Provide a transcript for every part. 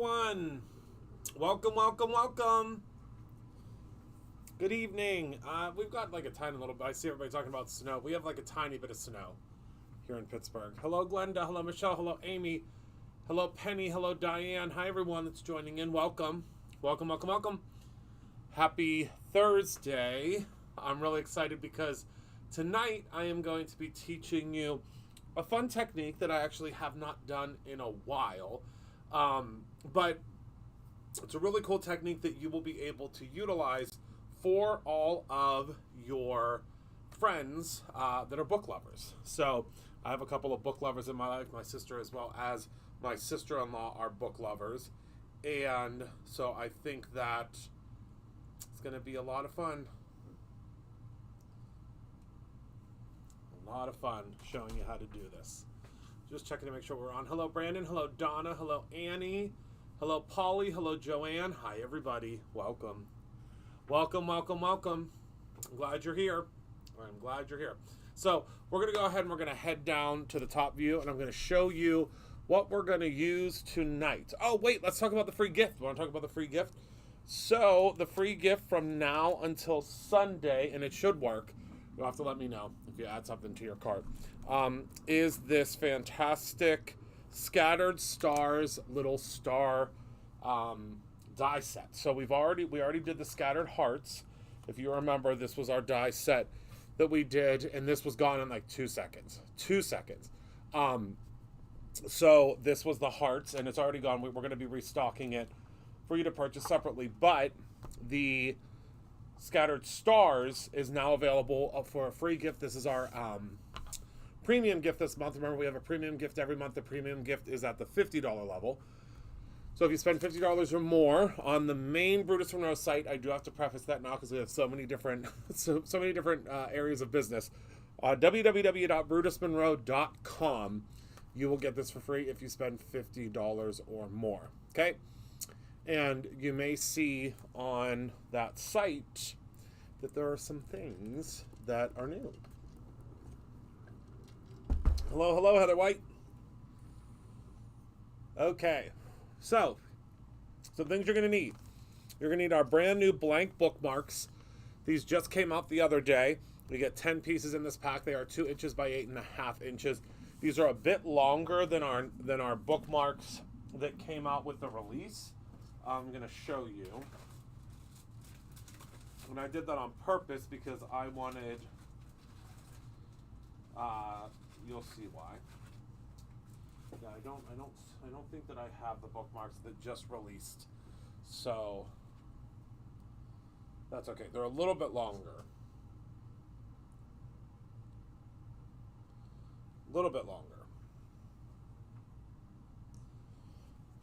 everyone. Welcome, welcome, welcome. Good evening. We've got like a tiny little bit. I see everybody talking about snow. We have like a tiny bit of snow here in Pittsburgh. Hello, Glenda. Hello, Michelle. Hello, Amy. Hello, Penny. Hello, Diane. Hi, everyone that's joining in. Welcome. Welcome, welcome, welcome. Happy Thursday. I'm really excited because tonight I am going to be teaching you a fun technique that I actually have not done in a while. But it's a really cool technique that you will be able to utilize for all of your friends that are book lovers. So I have a couple of book lovers in my life. My sister as well as my sister-in-law are book lovers. And so I think that it's going to be a lot of fun. A lot of fun showing you how to do this. Just checking to make sure we're on. Hello, Brandon. Hello, Donna. Hello, Annie. Hello, Polly. Hello, Joanne. Hi, everybody. Welcome. Welcome, welcome, welcome. I'm glad you're here. I'm glad you're here. So we're going to go ahead and we're going to head down to the top view, and I'm going to show you what we're going to use tonight. Oh, wait. Let's talk about the free gift. Want to talk about the free gift? So the free gift from now until Sunday, and it should work. You'll have to let me know if you add something to your cart. Is this fantastic Scattered Stars little star die set. So we already did the Scattered Hearts. If you remember, this was our die set that we did, and this was gone in like 2 seconds. 2 seconds. So this was the Hearts, and it's already gone. We're going to be restocking it for you to purchase separately, but the Scattered Stars is now available for a free gift. This is our premium gift this month. Remember, we have a premium gift every month. The premium gift is at the $50 level. So if you spend $50 or more on the main Brutus Monroe site, I do have to preface that now because we have so many different areas of business. www.brutusmonroe.com. You will get this for free if you spend $50 or more. Okay? And you may see on that site that there are some things that are new. Hello, hello, Heather White. Okay, so some things you're going to need. You're going to need our brand new blank bookmarks. These just came out the other day. We get 10 pieces in this pack. They are 2 inches by 8.5 inches. These are a bit longer than our bookmarks that came out with the release. I'm going to show you. And I did that on purpose because I wanted, you'll see why. Yeah, I don't think that I have the bookmarks that just released. So that's okay. They're a little bit longer. A little bit longer.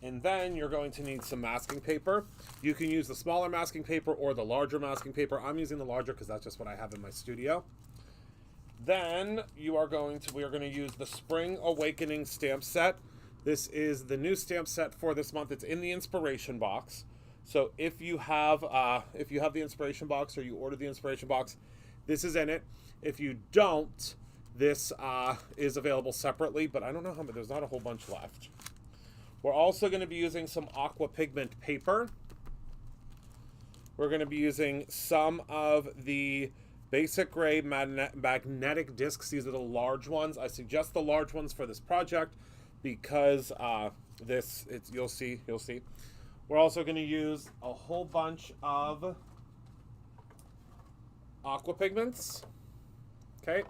And then you're going to need some masking paper. You can use the smaller masking paper or the larger masking paper. I'm using the larger because that's just what I have in my studio. Then we are going to use the Spring Awakening stamp set. This is the new stamp set for this month. It's in the inspiration box. So if you have the inspiration box or you order the inspiration box, this is in it. If you don't, this is available separately, but I don't know how many. There's not a whole bunch left. We're also going to be using some aqua pigment paper. We're going to be using some of the basic gray magnetic discs. These are the large ones. I suggest the large ones for this project because you'll see. We're also going to use a whole bunch of aqua pigments. Okay.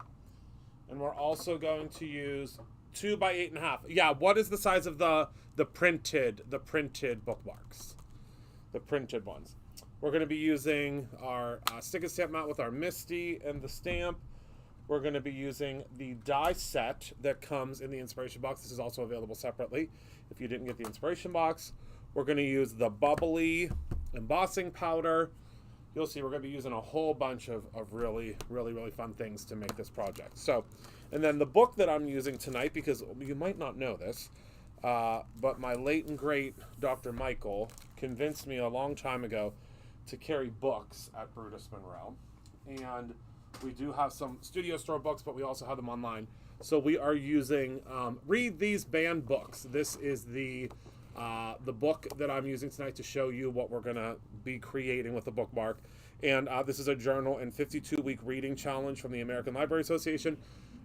And we're also going to use 2 by 8.5. Yeah, what is the size of the printed bookmarks? The printed ones. We're going to be using our stick and stamp mat with our Misty and the stamp. We're going to be using the die set that comes in the inspiration box. This is also available separately if you didn't get the inspiration box. We're going to use the bubbly embossing powder. You'll see we're going to be using a whole bunch of really, really, really fun things to make this project. So, and then the book that I'm using tonight, because you might not know this, but my late and great Dr. Michael convinced me a long time ago to carry books at Brutus Monroe. And we do have some studio store books, but we also have them online. So we are using Read These Banned Books. This is the the book that I'm using tonight to show you what we're going to be creating with the bookmark. And this is a journal and 52-week reading challenge from the American Library Association.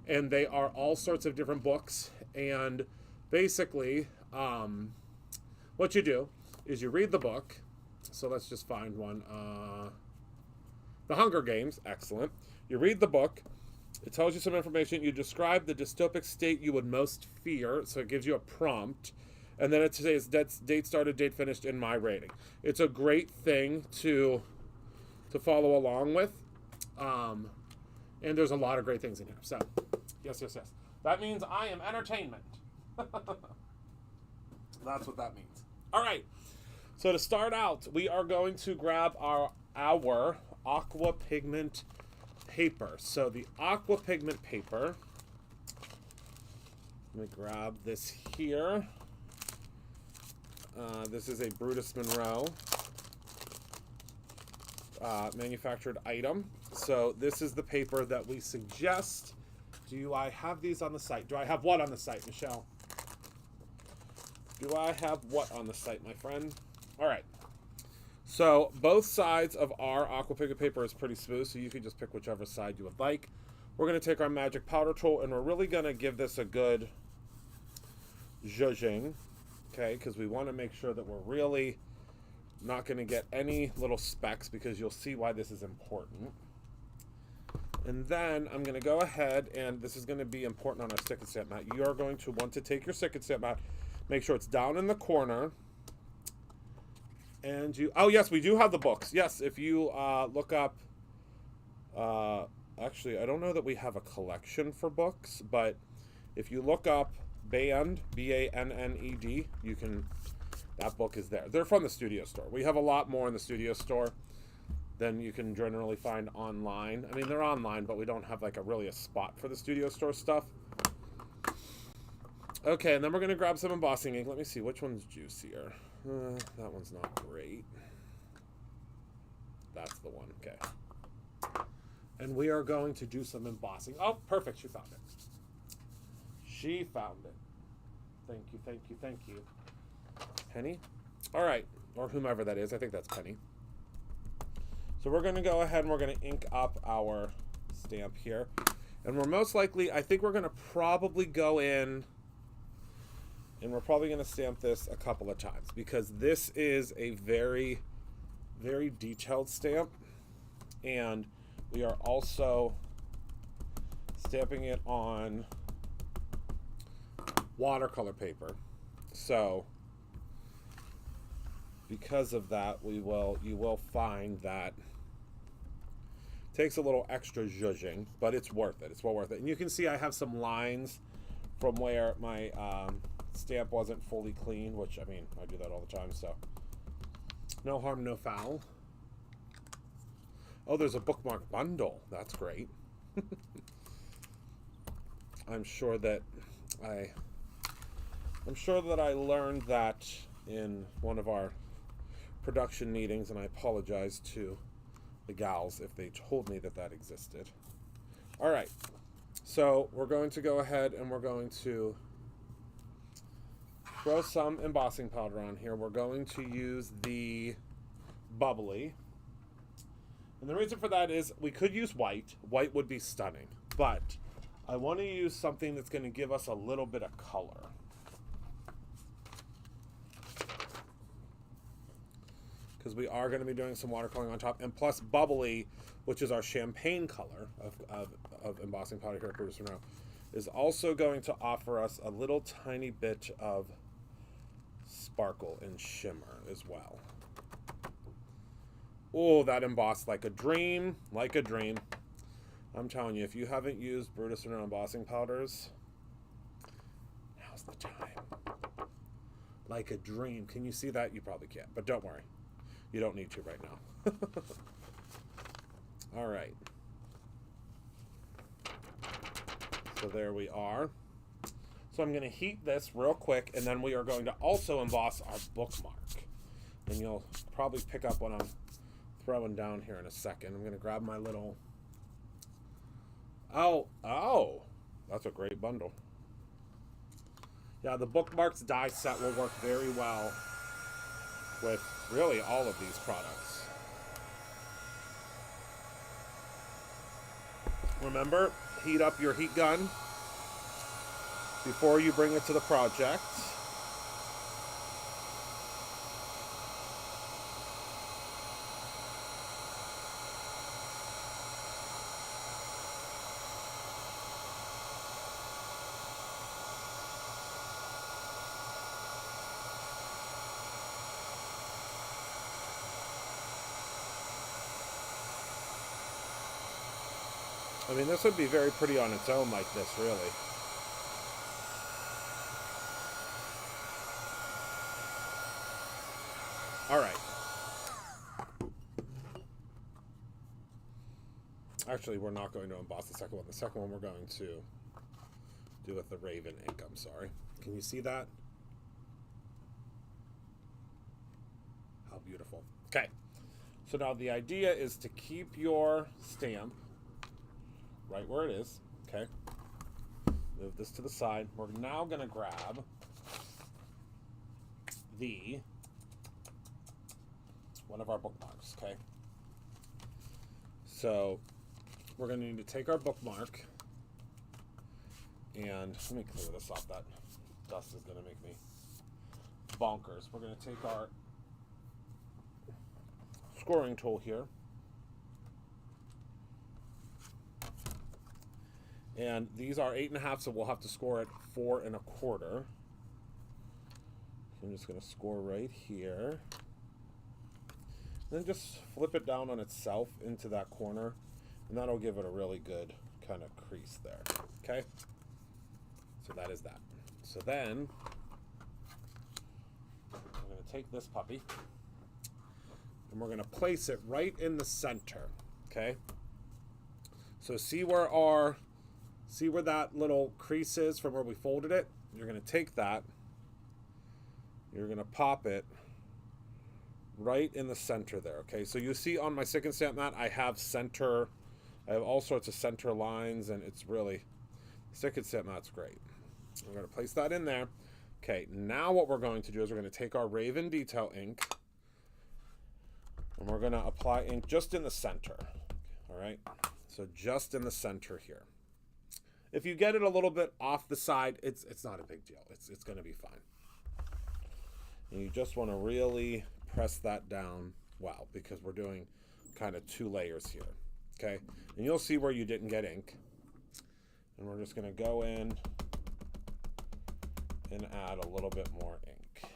And they are all sorts of different books. And basically, what you do is you read the book. So let's just find one. The Hunger Games, excellent. You read the book. It tells you some information. You describe the dystopic state you would most fear. So it gives you a prompt. And then it says date started, date finished, in my rating. It's a great thing to follow along with. And there's a lot of great things in here. So, yes. That means I am entertainment. That's what that means. All right. So to start out, we are going to grab our aqua pigment paper. So the aqua pigment paper, let me grab this here. This is a Brutus Monroe manufactured item. So this is the paper that we suggest. Do I have these on the site? Do I have what on the site, Michelle? Do I have what on the site, my friend? All right. So both sides of our aqua pigment paper is pretty smooth, so you can just pick whichever side you would like. We're going to take our magic powder tool, and we're really going to give this a good zhuzhing, okay, because we want to make sure that we're really not going to get any little specks, because you'll see why this is important. And then I'm going to go ahead, and this is going to be important on our stick and stamp mat. You are going to want to take your stick and stamp mat, make sure it's down in the corner. And you, oh yes, we do have the books. Yes, if you look up, actually, I don't know that we have a collection for books, but if you look up Banned, B-A-N-N-E-D, you can, that book is there. They're from the studio store. We have a lot more in the studio store than you can generally find online. I mean, they're online, but we don't have like a spot for the studio store stuff. Okay, and then we're going to grab some embossing ink. Let me see, which one's juicier? That one's not great. That's the one, okay. And we are going to do some embossing. Oh, perfect, she found it. She found it. Thank you, thank you, thank you. Penny? All right, or whomever that is. I think that's Penny. So we're going to go ahead and we're going to ink up our stamp here. And we're most likely, I think we're going to probably go in, and we're probably going to stamp this a couple of times, because this is a very, very detailed stamp. And we are also stamping it on watercolor paper. So because of that, you will find that it takes a little extra zhuzhing, but it's worth it. It's well worth it. And you can see I have some lines from where my stamp wasn't fully clean, which, I mean, I do that all the time, so no harm, no foul. Oh, there's a bookmark bundle. That's great. I'm sure that I learned that in one of our production meetings, and I apologize to the gals if they told me that that existed. All right, so we're going to go ahead and we're going to throw some embossing powder on here. We're going to use the bubbly. And the reason for that is we could use white. White would be stunning. But I want to use something that's going to give us a little bit of color. Because we are going to be doing some watercoloring on top. And plus bubbly, which is our champagne color of embossing powder here at Brutus Monroe, is also going to offer us a little tiny bit of sparkle and shimmer as well. Oh, that embossed like a dream, like a dream. I'm telling you, if you haven't used Brutus Monroe embossing powders, now's the time. Like a dream. Can you see that? You probably can't, but don't worry. You don't need to right now. All right. So there we are. So I'm going to heat this real quick, and then we are going to also emboss our bookmark. And you'll probably pick up what I'm throwing down here in a second. I'm going to grab my little... Oh, that's a great bundle. Yeah, the bookmarks die set will work very well with really all of these products. Remember, heat up your heat gun before you bring it to the project. I mean, this would be very pretty on its own like this, really. All right. Actually, we're not going to emboss the second one. The second one we're going to do with the Raven ink, I'm sorry. Can you see that? How beautiful. Okay. So now the idea is to keep your stamp right where it is, okay? Move this to the side. We're now going to grab one of our bookmarks, okay? So we're going to need to take our bookmark and let me clear this off. That dust is going to make me bonkers. We're going to take our scoring tool here. And these are 8.5, so we'll have to score at 4 1/4. So I'm just going to score right here. Then just flip it down on itself into that corner, and that'll give it a really good kind of crease there. Okay? So that is that. So then I'm going to take this puppy, and we're going to place it right in the center. Okay? So see where that little crease is from where we folded it? You're going to take that. You're going to pop it right in the center there, okay? So you see on my stick and stamp mat, I have all sorts of center lines, and it's really, stick and stamp mat's great. I'm going to place that in there. Okay, now what we're going to do is we're going to take our Raven Detail ink, and we're going to apply ink just in the center, all right? So just in the center here. If you get it a little bit off the side, it's not a big deal. It's going to be fine. And you just want to really press that down well, because we're doing kind of 2 layers here. Okay? And you'll see where you didn't get ink. And we're just going to go in and add a little bit more ink.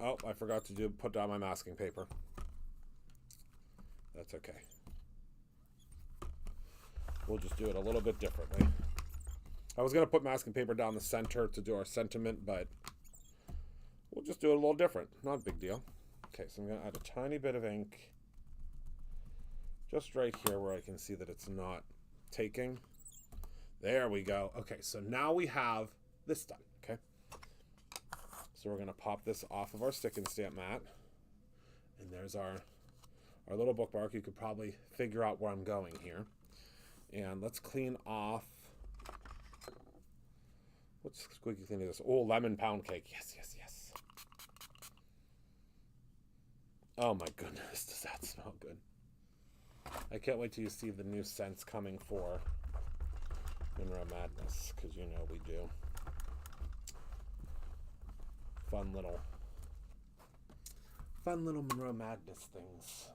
Oh, I forgot to put down my masking paper. That's okay. We'll just do it a little bit differently. I was going to put masking paper down the center to do our sentiment, but we'll just do it a little different. Not a big deal. Okay, so I'm going to add a tiny bit of ink just right here where I can see that it's not taking. There we go. Okay, so now we have this done, okay? So we're going to pop this off of our stick and stamp mat. And there's our little bookmark. You could probably figure out where I'm going here. And let's clean off. What's squeaky clean this? Oh, lemon pound cake. Yes, yes, yes. Oh my goodness, does that smell good? I can't wait till you see the new scents coming for Monroe Madness, because you know we do. Fun little Monroe Madness things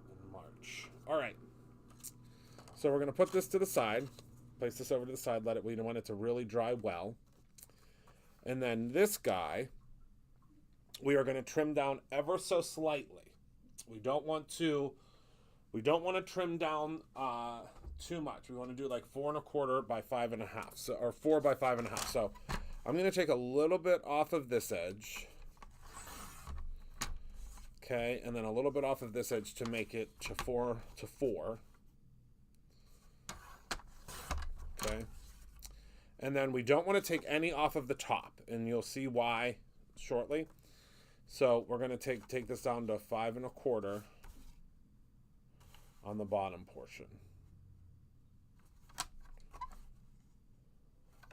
in March. All right. So we're going to put this to the side, place this over to the side, we want it to really dry well. And then this guy, we are going to trim down ever so slightly. We don't want to trim down too much. We want to do like 4 1/4 by 5 1/2, so, or 4 by 5 1/2. So I'm going to take a little bit off of this edge. Okay, and then a little bit off of this edge to make it to 4 to 4. Okay, and then we don't want to take any off of the top, and you'll see why shortly. So we're going to take this down to 5 1/4 on the bottom portion.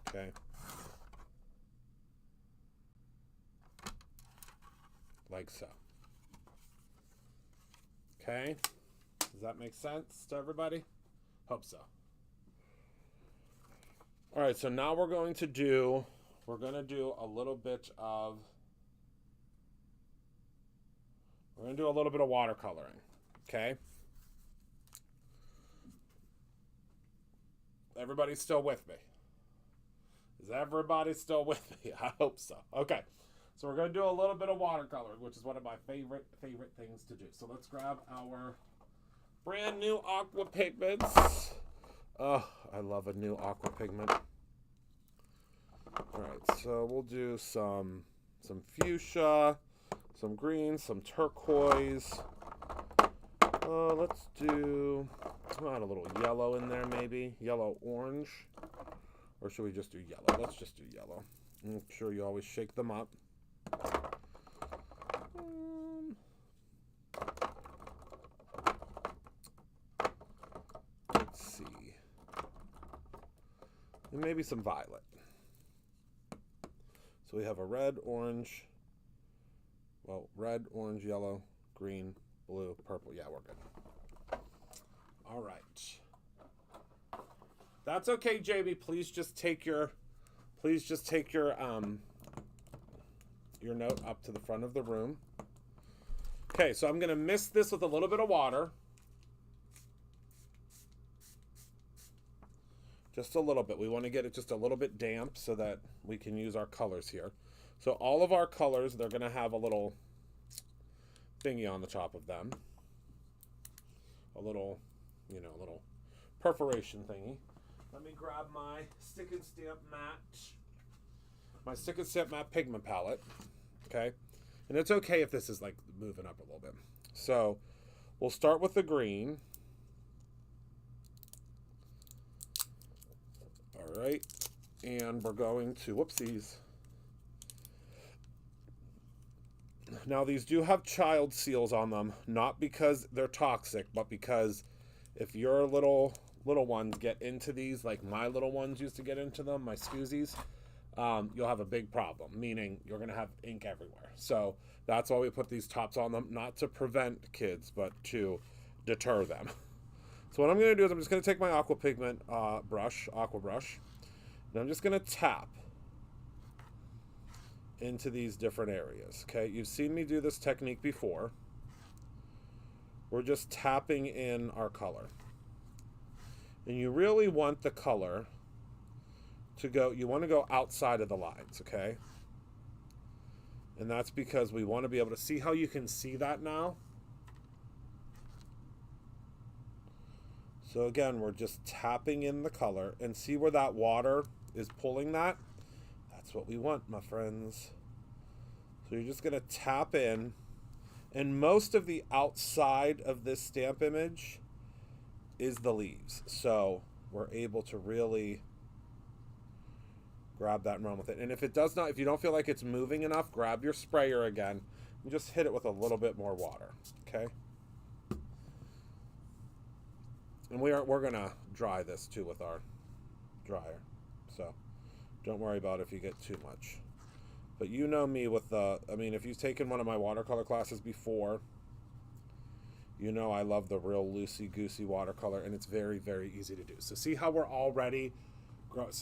Okay. Like so. Okay. Does that make sense to everybody? Hope so. All right, so now we're going to do a little bit of watercoloring. Okay? Everybody's still with me? Is everybody still with me? I hope so. Okay. So we're going to do a little bit of watercoloring, which is one of my favorite things to do. So let's grab our brand new aqua pigments. Oh, I love a new aqua pigment. All right, so we'll do some fuchsia, some green, some turquoise. Let's add a little yellow in there, maybe yellow orange, or should we just do yellow? Let's just do yellow. Make sure you always shake them up. Let's see, and maybe some violet. So we have a red, orange, yellow, green, blue, purple. Yeah, we're good. All right. That's okay, JB. Please just take your note up to the front of the room. Okay, so I'm going to mist this with a little bit of water. Just a little bit. We want to get it just a little bit damp so that we can use our colors here. So all of our colors, they're going to have a little thingy on the top of them. A little perforation thingy. Let me grab my Stick and Stamp Matte pigment palette. Okay? And it's okay if this is like moving up a little bit. So we'll start with the green. All right, and we're going to, whoopsies. Now these do have child seals on them, not because they're toxic, but because if your little ones get into these, like my little ones used to get into them, my Scoozies, you'll have a big problem, meaning you're going to have ink everywhere. So that's why we put these tops on them, not to prevent kids, but to deter them. So what I'm going to do is I'm just going to take my aqua pigment aqua brush, and I'm just going to tap into these different areas. Okay, you've seen me do this technique before. We're just tapping in our color. And you really want the color to go, you want to go outside of the lines, okay? And that's because we want to be able to see how you can see that now. So again, we're just tapping in the color and see where that water is pulling that. That's what we want, my friends. So you're just going to tap in, and most of the outside of this stamp image is the leaves. So we're able to really grab that and run with it. And if it does not, if you don't feel like it's moving enough, grab your sprayer again and just hit it with a little bit more water, okay? And we're going to dry this too with our dryer. So don't worry about if you get too much. But you know me with if you've taken one of my watercolor classes before, you know I love the real loosey-goosey watercolor, and it's very, very easy to do. So see how we're already growing.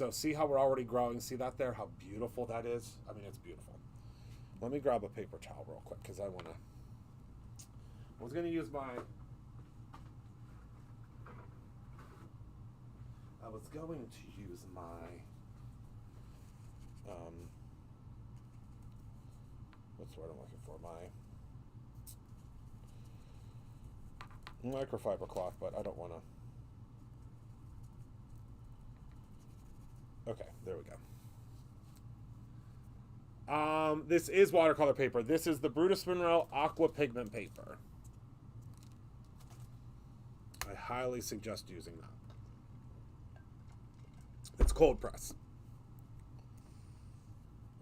See that there, how beautiful that is? I mean, it's beautiful. Let me grab a paper towel real quick because I was going to use my what's the word I'm looking for? My microfiber cloth, but I don't want to. Okay, there we go. This is watercolor paper. This is the Brutus Monroe Aqua Pigment paper. I highly suggest using that. It's cold press.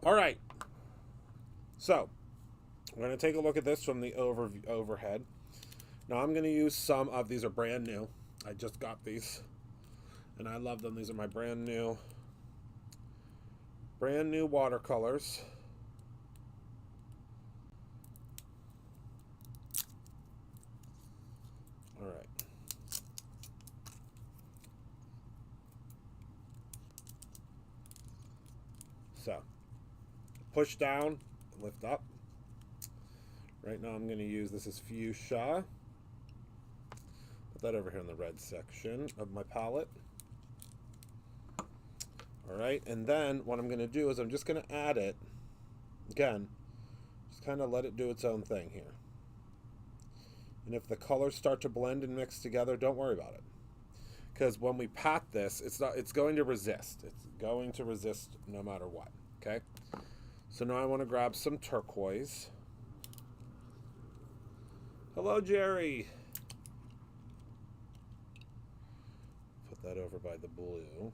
All right. So, we're going to take a look at this from the overhead. Now, I'm going to use some of these are brand new. I just got these, and I love them. These are my brand new Brand new watercolors. All right. So, push down, lift up. Right now I'm going to use, this is fuchsia. Put that over here in the red section of my palette. All right, and then what I'm going to do is I'm just going to add it, again, just kind of let it do its own thing here. And if the colors start to blend and mix together, don't worry about it. Because when we pat this, it's going to resist. It's going to resist no matter what, okay? So now I want to grab some turquoise. Hello, Jerry. Put that over by the blue.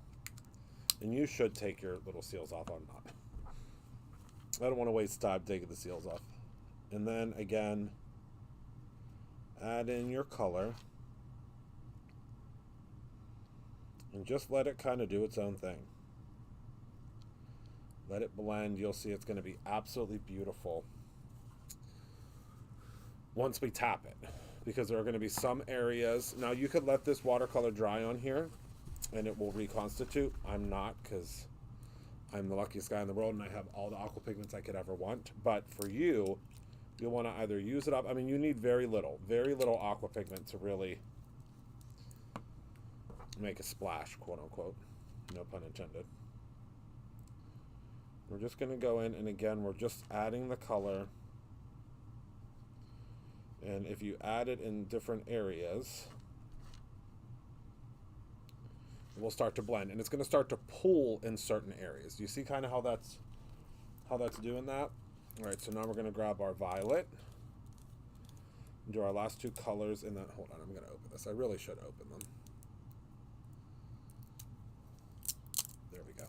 And you should take your little seals off. I'm not. I don't want to waste time taking the seals off. And then again, add in your color. And just let it kind of do its own thing. Let it blend. You'll see it's going to be absolutely beautiful once we tap it, because there are going to be some areas. Now you could let this watercolor dry on here and it will reconstitute. I'm not, because I'm the luckiest guy in the world and I have all the aqua pigments I could ever want. But for you, you'll want to either use it up. I mean, you need very little aqua pigment to really make a splash, quote unquote. No pun intended. We're just going to go in, and again, we're just adding the color. And if you add it in different areas, it will start to blend, and it's going to start to pool in certain areas. Do you see kind of how that's doing that? All right, so now we're going to grab our violet and do our last two colors in that. Hold on, I'm going to open this. I really should open them. There we go.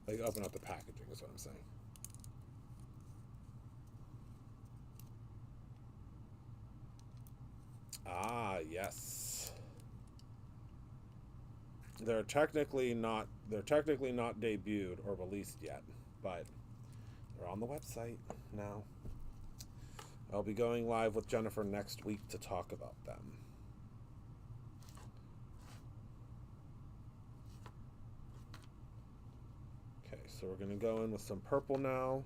Like, open up the packaging is what I'm saying. Ah, yes. They're technically not debuted or released yet, but they're on the website now. I'll be going live with Jennifer next week to talk about them. Okay, so we're going to go in with some purple now.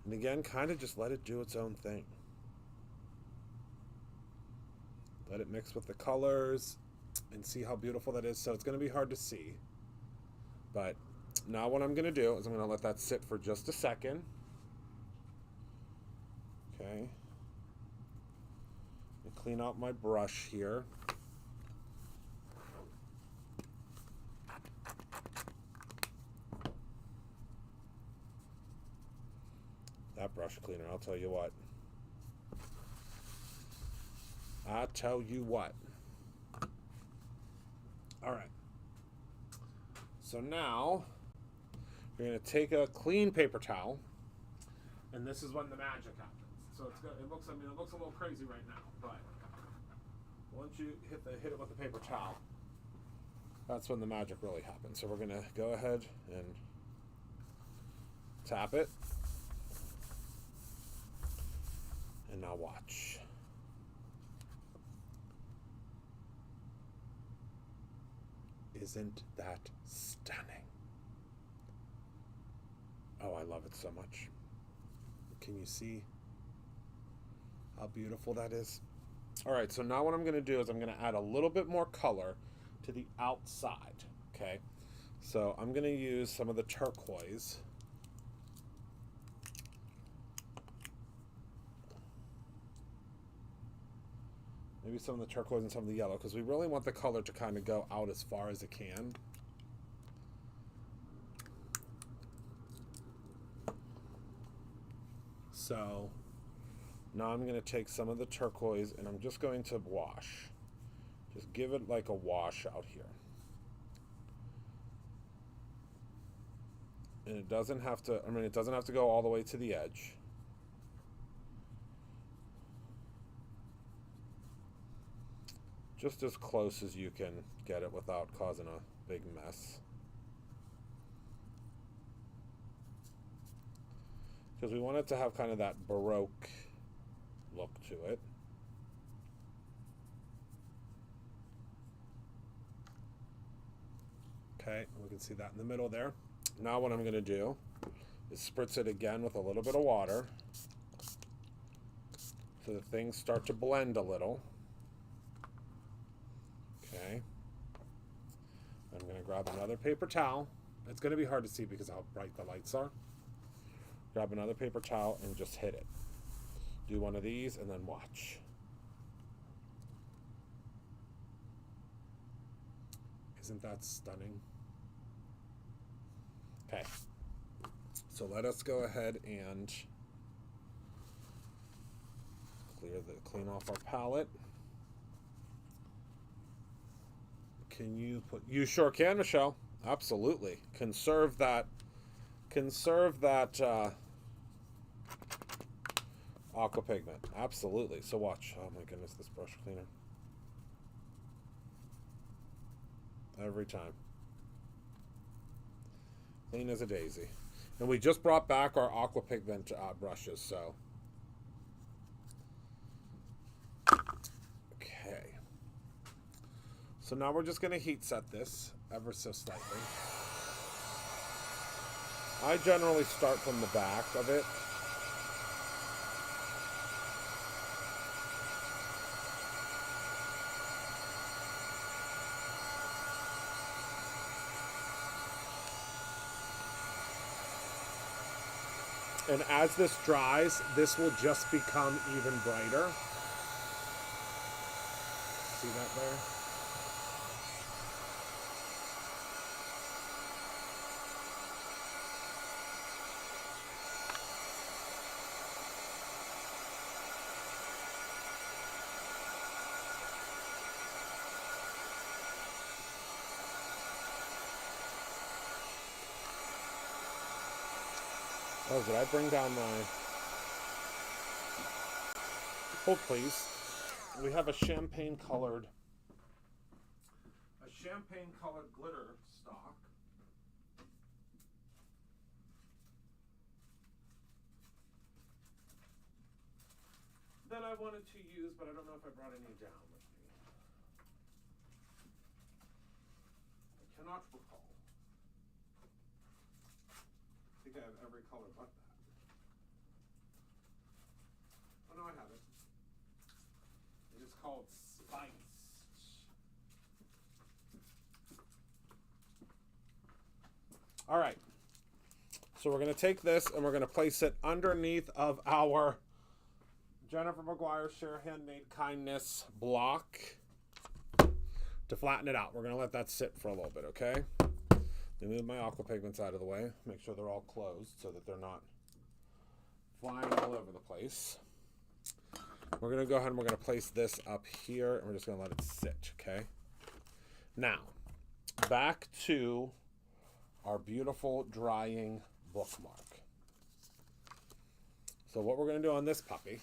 And again, kind of just let it do its own thing. Let it mix with the colors and see how beautiful that is. So it's going to be hard to see. But now what I'm going to do is I'm going to let that sit for just a second. Okay. And clean out my brush here. That brush cleaner, I'll tell you what. I tell you what. All right. So now you're going to take a clean paper towel, and this is when the magic happens. So it looks a little crazy right now, but once you hit it with the paper towel, that's when the magic really happens. So we're going to go ahead and tap it. And now watch. Isn't that stunning? Oh, I love it so much. Can you see how beautiful that is? All right, so now what I'm going to do is I'm going to add a little bit more color to the outside, okay? So I'm going to use some of the turquoise. Maybe some of the turquoise and some of the yellow, because we really want the color to kind of go out as far as it can. So now I'm going to take some of the turquoise and I'm just going to wash. Just give it like a wash out here. And it doesn't have to, it doesn't have to go all the way to the edge. Just as close as you can get it without causing a big mess. because we want it to have kind of that Baroque look to it. Okay, we can see that in the middle there. Now what I'm going to do is spritz it again with a little bit of water so that things start to blend a little. Okay. I'm going to grab another paper towel. It's going to be hard to see because of how bright the lights are. Grab another paper towel and just hit it. Do one of these and then watch. Isn't that stunning? Okay. So let us go ahead and clean off our palette. Can you put? You sure can, Michelle. Absolutely. Conserve that aqua pigment. Absolutely. So watch. Oh my goodness, this brush cleaner. Every time. Clean as a daisy. And we just brought back our aqua pigment brushes, so. Okay. So now we're just going to heat set this ever so slightly. I generally start from the back of it. And as this dries, this will just become even brighter. See that there? Oh, did I bring down my... Hold, please. We have a champagne-colored glitter stock. That I wanted to use, but I don't know if I brought any down with me. I cannot recall. I think I have every color but that. Oh no, I have it. It is called Spice. All right. So we're going to take this and we're going to place it underneath of our Jennifer McGuire Share Handmade Kindness block to flatten it out. We're going to let that sit for a little bit, okay? Let me move my aqua pigments out of the way. Make sure they're all closed so that they're not flying all over the place. We're going to go ahead and we're going to place this up here and we're just going to let it sit, okay? Now, back to our beautiful drying bookmark. So what we're going to do on this puppy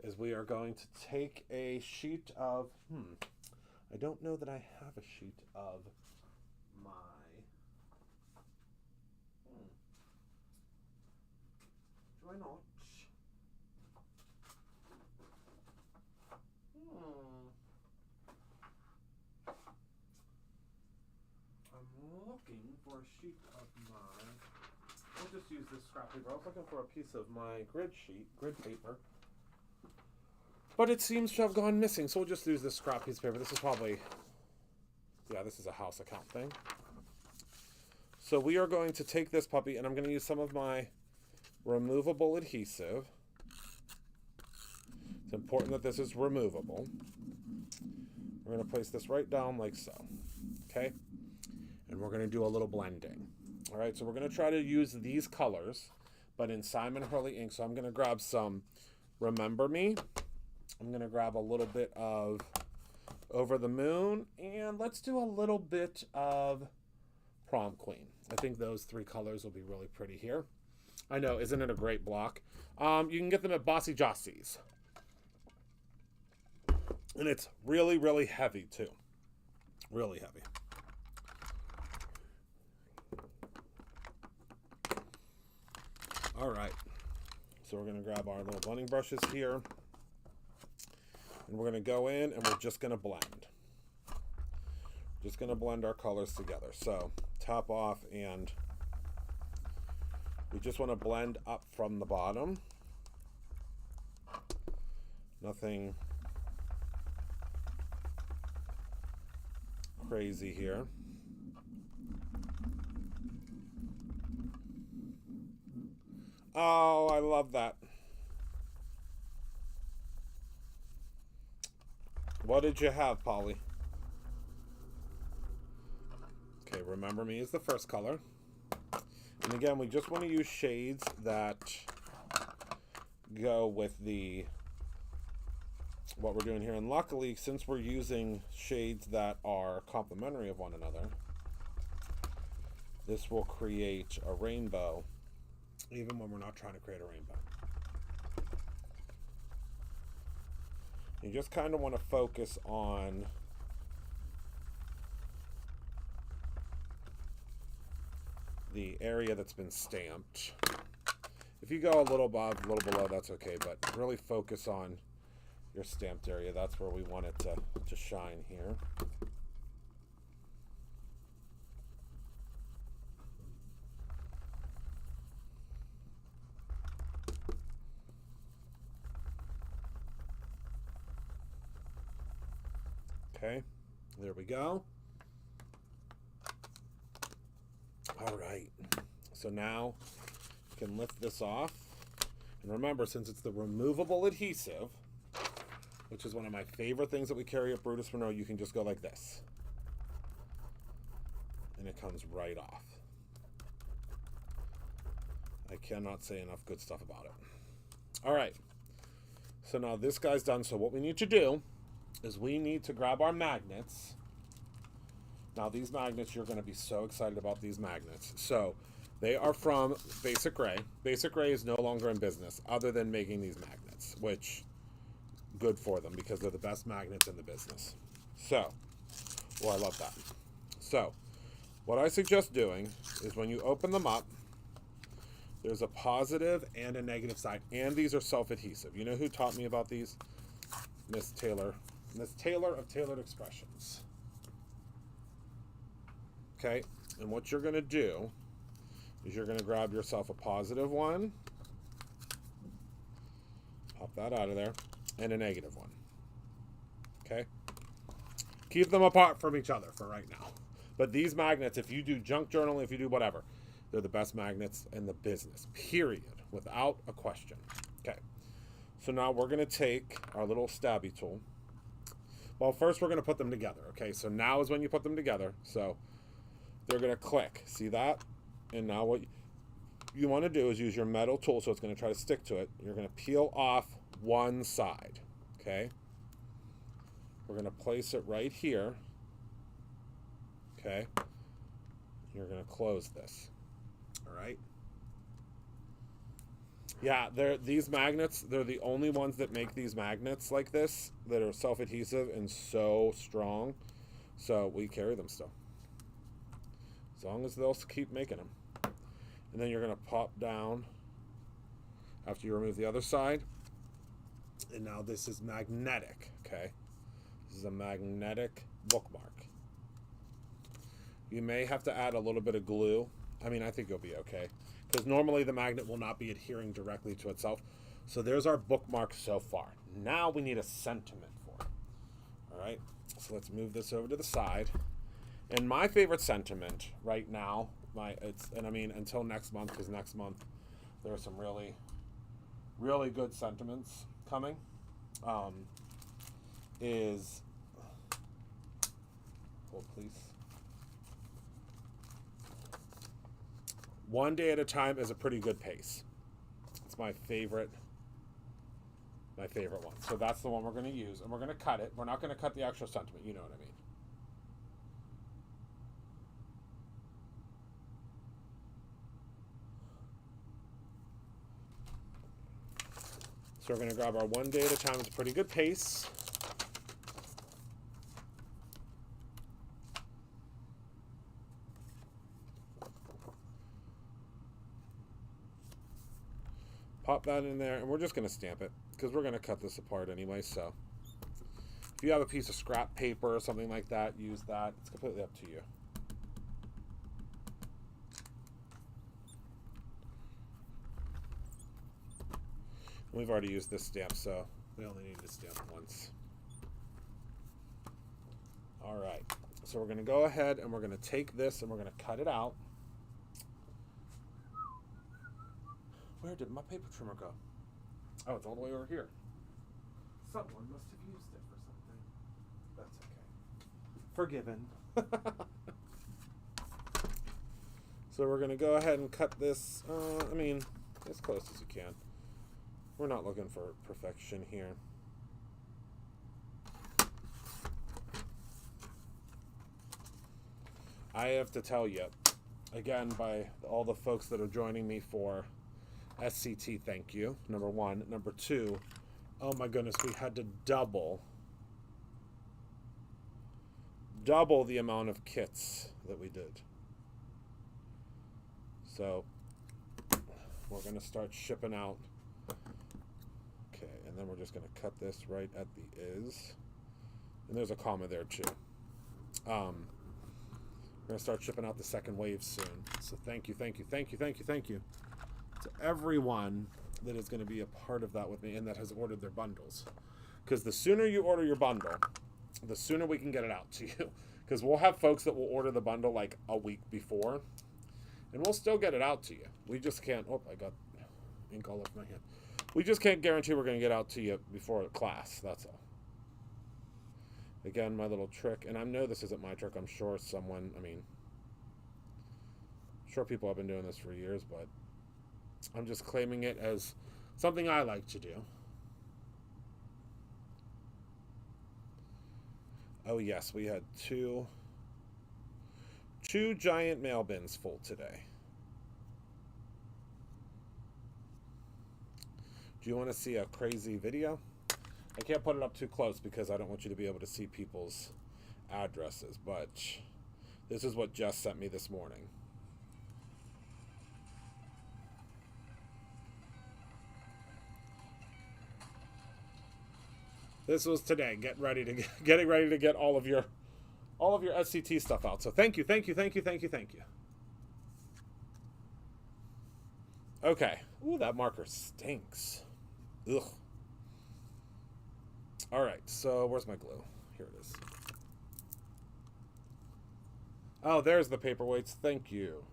is we are going to take a sheet of, I don't know that I have a sheet of my, do I not? I'm looking for a sheet of my, we'll just use this scrap paper. I was looking for a piece of my grid paper. But it seems to have gone missing, so we'll just use this scrap piece of paper. This is probably, yeah, this is a house account thing. So we are going to take this puppy, and I'm going to use some of my removable adhesive. It's important that this is removable. We're going to place this right down like so, okay? And we're going to do a little blending. All right, so we're going to try to use these colors, but in Simon Hurley ink. So I'm going to grab some Remember Me. I'm going to grab a little bit of Over the Moon, and let's do a little bit of Prom Queen. I think those three colors will be really pretty here. I know, isn't it a great block? You can get them at Bossy Jossies. And it's really, really heavy, too. Really heavy. All right. So we're going to grab our little blending brushes here. And we're going to go in and we're just going to blend. Just going to blend our colors together. So top off, and we just want to blend up from the bottom. Nothing crazy here. Oh, I love that. What did you have, Polly? Okay, Remember Me is the first color. And again, we just want to use shades that go with what we're doing here. And luckily, since we're using shades that are complementary of one another, this will create a rainbow even when we're not trying to create a rainbow. You just kind of want to focus on the area that's been stamped. If you go a little above, a little below, that's okay, but really focus on your stamped area. That's where we want it to shine here. Okay, there we go. All right, so now you can lift this off. And remember, since it's the removable adhesive, which is one of my favorite things that we carry at Brutus Monroe, you can just go like this. And it comes right off. I cannot say enough good stuff about it. All right, so now this guy's done. So what we need to do is we need to grab our magnets. Now these magnets, you're going to be so excited about these magnets. So they are from Basic Ray. Basic Ray is no longer in business other than making these magnets, which good for them because they're the best magnets in the business. So, well, I love that. So what I suggest doing is when you open them up, there's a positive and a negative side, and these are self-adhesive. You know who taught me about these? Miss Taylor of Tailored Expressions. Okay, and what you're going to do is you're going to grab yourself a positive one, pop that out of there, and a negative one. Okay, keep them apart from each other for right now. But these magnets, if you do junk journaling, if you do whatever, they're the best magnets in the business, period, without a question. Okay, so now we're going to take our little stabby tool. Well, first we're going to put them together, okay? So now is when you put them together. So they're going to click. See that? And now what you want to do is use your metal tool, so it's going to try to stick to it. You're going to peel off one side, okay? We're going to place it right here, okay? You're going to close this, all right? Yeah, these magnets, they're the only ones that make these magnets like this that are self-adhesive and so strong. So we carry them still. As long as they'll keep making them. And then you're going to pop down after you remove the other side. And now this is magnetic, okay? This is a magnetic bookmark. You may have to add a little bit of glue. I mean, I think you'll be okay, because normally the magnet will not be adhering directly to itself. So there's our bookmark so far. Now we need a sentiment for it. All right, so let's move this over to the side. And my favorite sentiment right now, until next month, because next month there are some really, really good sentiments coming, is, hold please. One day at a time is a pretty good pace. It's my favorite one. So that's the one we're going to use, and we're going to cut it. We're not going to cut the actual sentiment. You know what I mean. So we're going to grab our one day at a time. It's a pretty good pace. Pop that in there, and we're just going to stamp it because we're going to cut this apart anyway. So if you have a piece of scrap paper or something like that, use that. It's completely up to you. We've already used this stamp, so we only need to stamp once. All right, so we're going to go ahead and we're going to take this and we're going to cut it out. Where did my paper trimmer go? Oh, it's all the way over here. Someone must have used it for something. That's okay. Forgiven. So we're going to go ahead and cut this, I mean, as close as you can. We're not looking for perfection here. I have to tell you, again, by all the folks that are joining me for SCT, thank you. Number one. Number two, oh my goodness, we had to double the amount of kits that we did. So we're going to start shipping out. Okay, and then we're just going to cut this right at the is. And there's a comma there too. We're going to start shipping out the second wave soon. So thank you to everyone that is going to be a part of that with me and that has ordered their bundles. Because the sooner you order your bundle, the sooner we can get it out to you. Because we'll have folks that will order the bundle like a week before, and we'll still get it out to you. We just can't, oh, I got ink all over my hand. We just can't guarantee we're going to get out to you before class, that's all. Again, my little trick, and I know this isn't my trick, I'm sure someone, I mean, I'm sure people have been doing this for years, but I'm just claiming it as something I like to do. Oh yes, we had two giant mail bins full today. Do you want to see a crazy video? I can't put it up too close because I don't want you to be able to see people's addresses, but this is what Jess sent me this morning. This was today. Getting ready to get all of your SCT stuff out. So thank you. Okay. Ooh, that marker stinks. Ugh. All right. So where's my glue? Here it is. Oh, there's the paperweights. Thank you.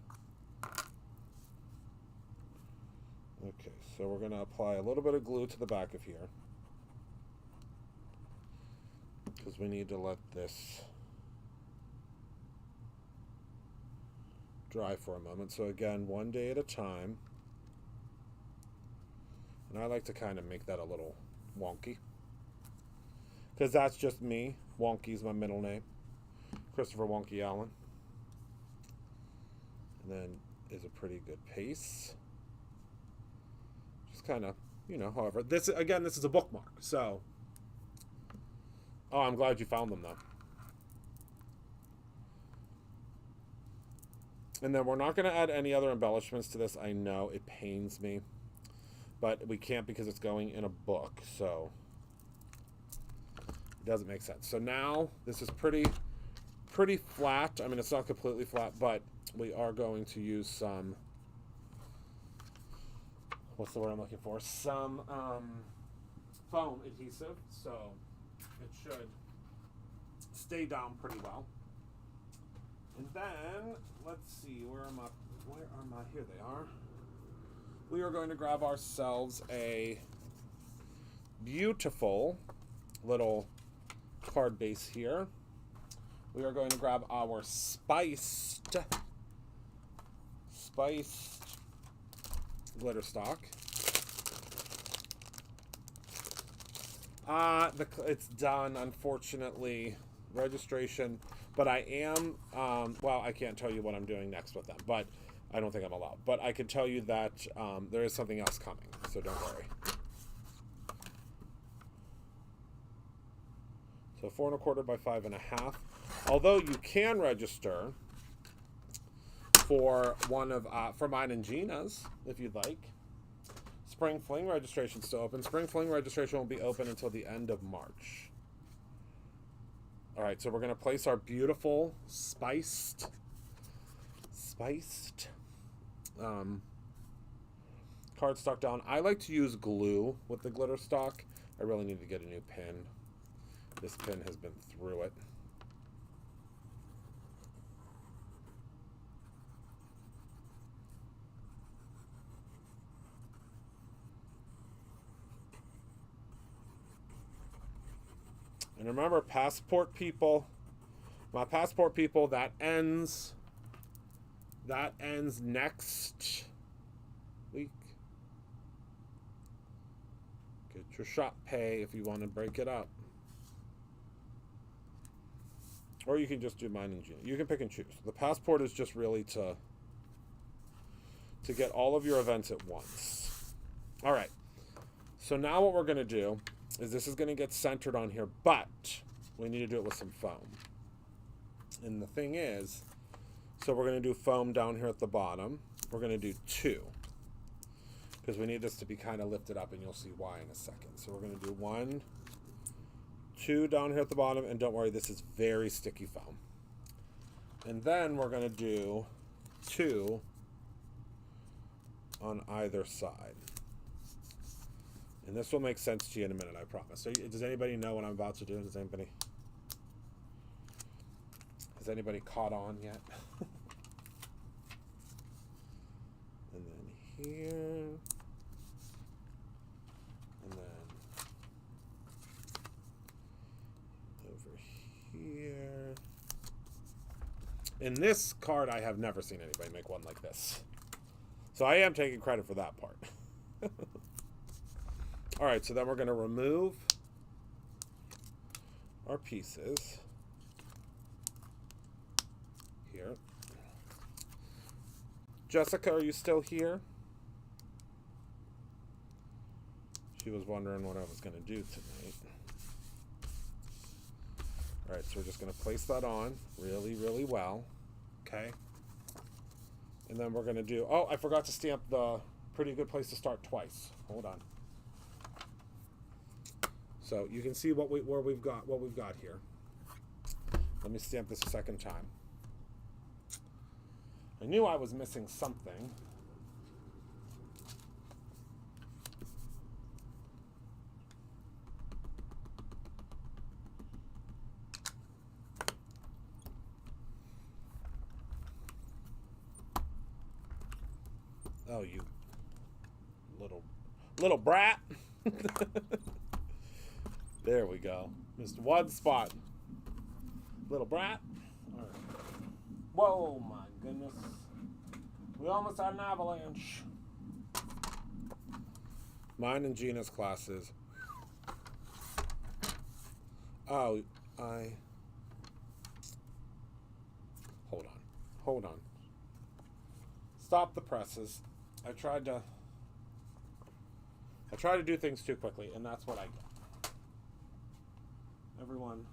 Okay. So we're going to apply a little bit of glue to the back of here, because we need to let this dry for a moment. So again, one day at a time. And I like to kind of make that a little wonky, because that's just me. Wonky's my middle name. Christopher Wonky Allen. And then is a pretty good pace. Just kind of, you know, however. This is a bookmark, so... Oh, I'm glad you found them, though. And then we're not going to add any other embellishments to this. I know it pains me, but we can't because it's going in a book, so it doesn't make sense. So now this is pretty flat. I mean, it's not completely flat, but we are going to use some, what's the word I'm looking for? Some foam adhesive, so it should stay down pretty well. And then, let's see, where are my, here they are. We are going to grab ourselves a beautiful little card base here. We are going to grab our spiced glitter stock. It's done, unfortunately, registration, but I am, well, I can't tell you what I'm doing next with them, but I don't think I'm allowed. But I can tell you that there is something else coming, so don't worry. So 4 1/4 by 5 1/2. Although you can register for one of, for mine and Gina's, if you'd like. Spring Fling registration still open. Spring Fling registration will be open until the end of March. All right, so we're going to place our beautiful spiced cardstock down. I like to use glue with the glitter stock. I really need to get a new pin. This pin has been through it. And remember, passport people, my passport people, that ends next week. Get your shop pay if you want to break it up. Or you can just do mine and Gina. You can pick and choose. The passport is just really to get all of your events at once. All right. So now what we're going to do is this is going to get centered on here, but we need to do it with some foam. And the thing is, so we're going to do foam down here at the bottom. We're going to do 2 because we need this to be kind of lifted up, and you'll see why in a second. So we're going to do 1, 2 down here at the bottom, and don't worry, this is very sticky foam. And then we're going to do 2 on either side. And this will make sense to you in a minute, I promise. So does anybody know what I'm about to do? Has anybody caught on yet? And then here. And then over here. In this card, I have never seen anybody make one like this. So I am taking credit for that part. All right, so then we're going to remove our pieces here. Jessica, are you still here? She was wondering what I was going to do tonight. All right, so we're just going to place that on really, really well. Okay. And then we're going to do, oh, I forgot to stamp the pretty good place to start twice. Hold on. So you can see what we've got here. Let me stamp this a second time. I knew I was missing something. Oh, you little brat. There we go. Missed one spot. Little brat. All right. Whoa, my goodness. We almost had an avalanche. Mine and Gina's classes. Oh, Hold on. Stop the presses. I tried to do things too quickly, and that's what I get. Everyone,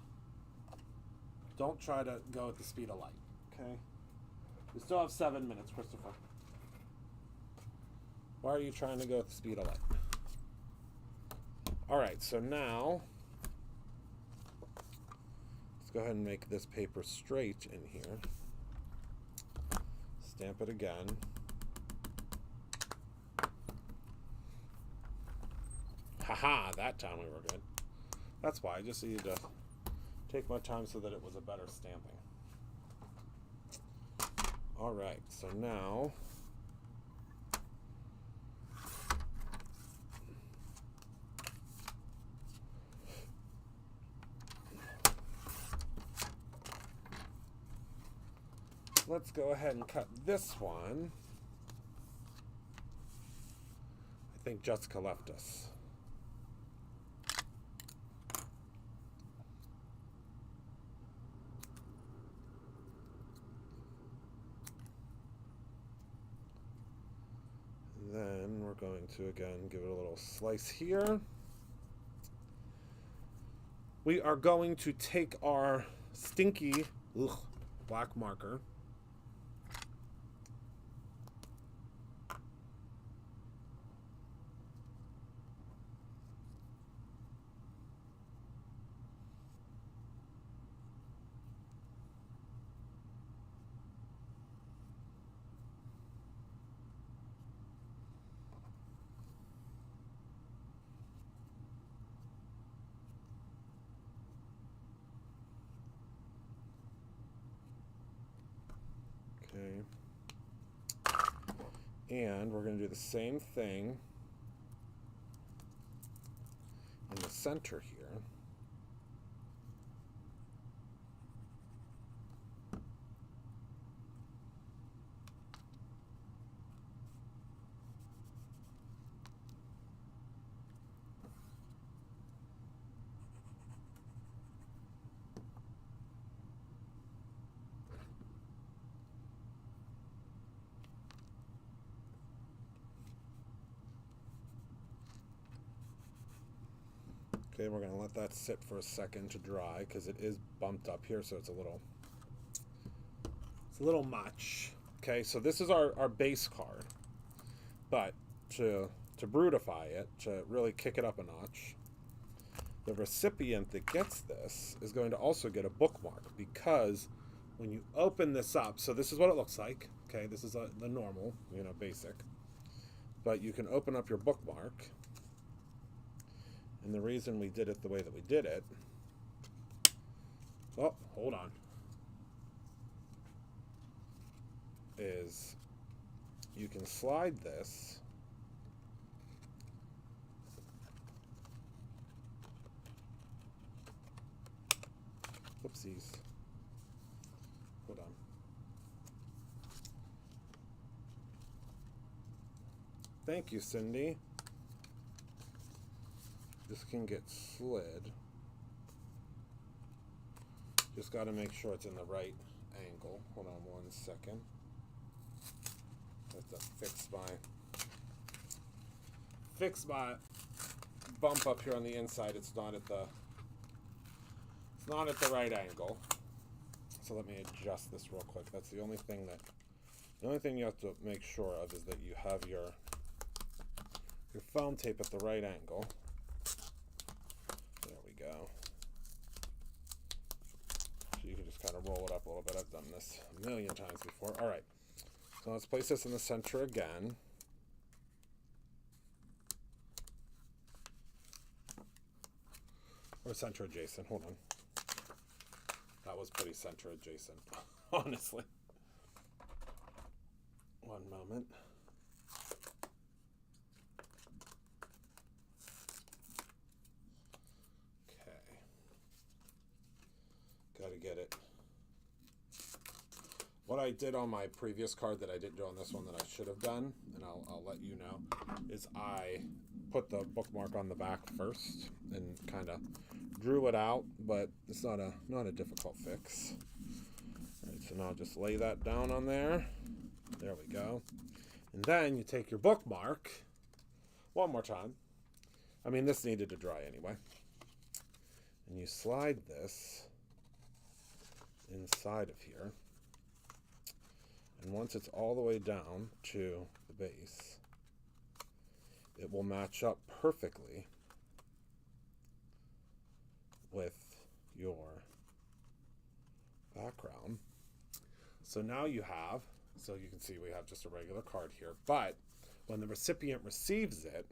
don't try to go at the speed of light, okay? We still have 7 minutes, Christopher. Why are you trying to go at the speed of light? All right, so now, let's go ahead and make this paper straight in here. Stamp it again. Haha, that time we were good. That's why I just needed to take my time so that it was a better stamping. All right, so now let's go ahead and cut this one. I think Jessica left us. Then we're going to, again, give it a little slice here. We are going to take our stinky black marker. Okay. And we're going to do the same thing in the center here. Okay, we're going to let that sit for a second to dry because it is bumped up here, so it's a little much. Okay, so this is our base card. But to brutify it, to really kick it up a notch, the recipient that gets this is going to also get a bookmark, because when you open this up, so this is what it looks like. Okay, this is the normal, basic. But you can open up your bookmark. And the reason we did it the way that we did it... Oh, hold on. Is you can slide this whoopsies. Hold on. Thank you, Cindy. This can get slid. Just got to make sure it's in the right angle. Hold on 1 second. I have to fix my bump up here on the inside. It's not at the right angle. So let me adjust this real quick. That's the only thing you have to make sure of is that you have your foam tape at the right angle. There we go. So you can just kind of roll it up a little bit. I've done this a million times before. All right. So let's place this in the center again. Or center adjacent. Hold on. That was pretty center adjacent, honestly. One moment. Okay. Got to get it. What I did on my previous card that I didn't do on this one that I should have done, and I'll let you know, is I put the bookmark on the back first and kind of drew it out, but it's not a difficult fix. All right, so now just lay that down on there. There we go. And then you take your bookmark one more time. I mean, this needed to dry anyway. And you slide this inside of here. And once it's all the way down to the base, it will match up perfectly with your background. So now you can see we have just a regular card here, but when the recipient receives it,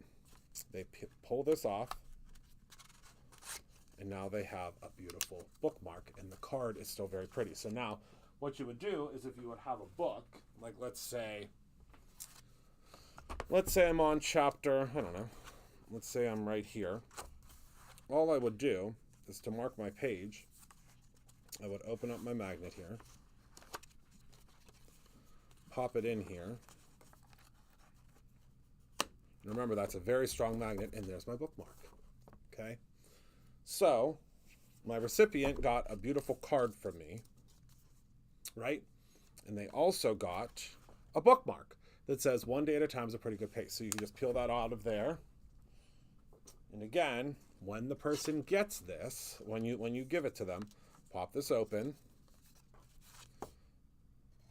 they pull this off, and now they have a beautiful bookmark, and the card is still very pretty. So now what you would do is, if you would have a book, like let's say I'm on chapter, I don't know, let's say I'm right here. All I would do is to mark my page, I would open up my magnet here, pop it in here. And remember, that's a very strong magnet, and there's my bookmark. Okay? So, my recipient got a beautiful card from me, right? And they also got a bookmark that says 1 day at a time is a pretty good pace. So you can just peel that out of there. And again, when the person gets this, when you give it to them, pop this open.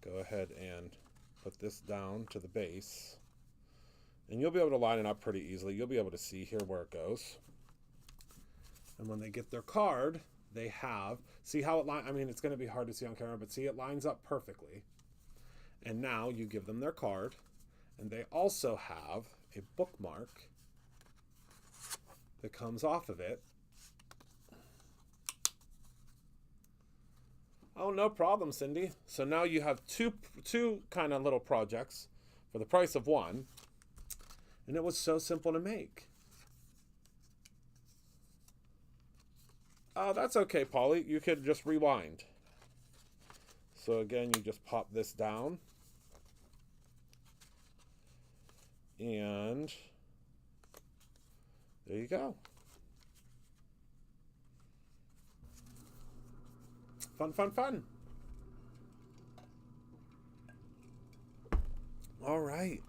Go ahead and put this down to the base. And you'll be able to line it up pretty easily. You'll be able to see here where it goes. And when they get their card, they have, see how it lines, I mean, it's going to be hard to see on camera, but see, it lines up perfectly. And now you give them their card, and they also have a bookmark that comes off of it. Oh, no problem, Cindy. So now you have two kind of little projects for the price of one. And it was so simple to make. Oh, that's okay, Polly. You could just rewind. So again, you just pop this down. And there you go. Fun, fun, fun. All right.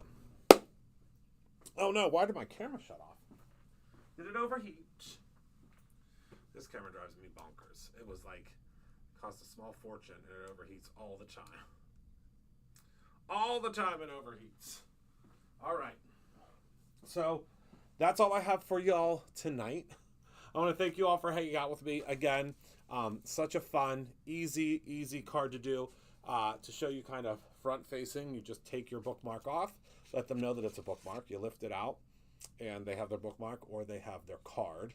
Oh no, why did my camera shut off? Did it overheat? This camera drives me bonkers. It was like, cost a small fortune and it overheats all the time. All the time it overheats. All right. So that's all I have for y'all tonight. I want to thank you all for hanging out with me again. Such a fun, easy card to do. To show you kind of front facing, you just take your bookmark off, let them know that it's a bookmark. You lift it out and they have their bookmark or they have their card.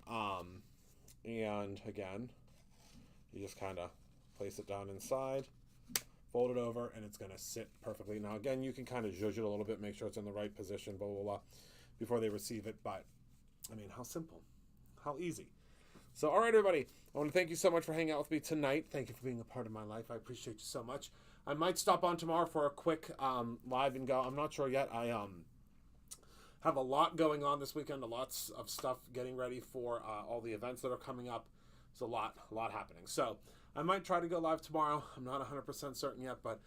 And again, you just kind of place it down inside, fold it over, and it's going to sit perfectly. Now, again, you can kind of zhuzh it a little bit, make sure it's in the right position, blah, blah, blah, before they receive it. But, I mean, how simple, how easy. So, all right, everybody, I want to thank you so much for hanging out with me tonight. Thank you for being a part of my life. I appreciate you so much. I might stop on tomorrow for a quick live and go. I'm not sure yet. I have a lot going on this weekend, lots of stuff getting ready for all the events that are coming up. There's a lot happening. So I might try to go live tomorrow. I'm not 100% certain yet, but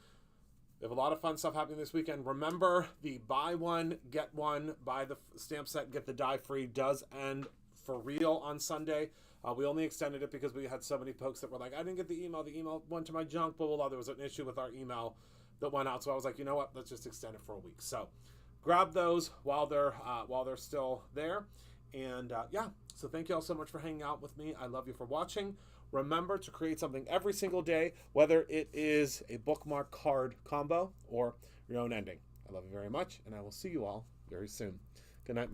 we have a lot of fun stuff happening this weekend. Remember, the buy one, get one, buy the stamp set, get the die free does end for real on Sunday. We only extended it because we had so many folks that were like, I didn't get the email went to my junk, blah, blah, blah. There was an issue with our email that went out. So I was like, you know what, let's just extend it for a week. So grab those while they're still there. And yeah, so thank you all so much for hanging out with me. I love you for watching. Remember to create something every single day, whether it is a bookmark card combo or your own ending. I love you very much, and I will see you all very soon. Good night.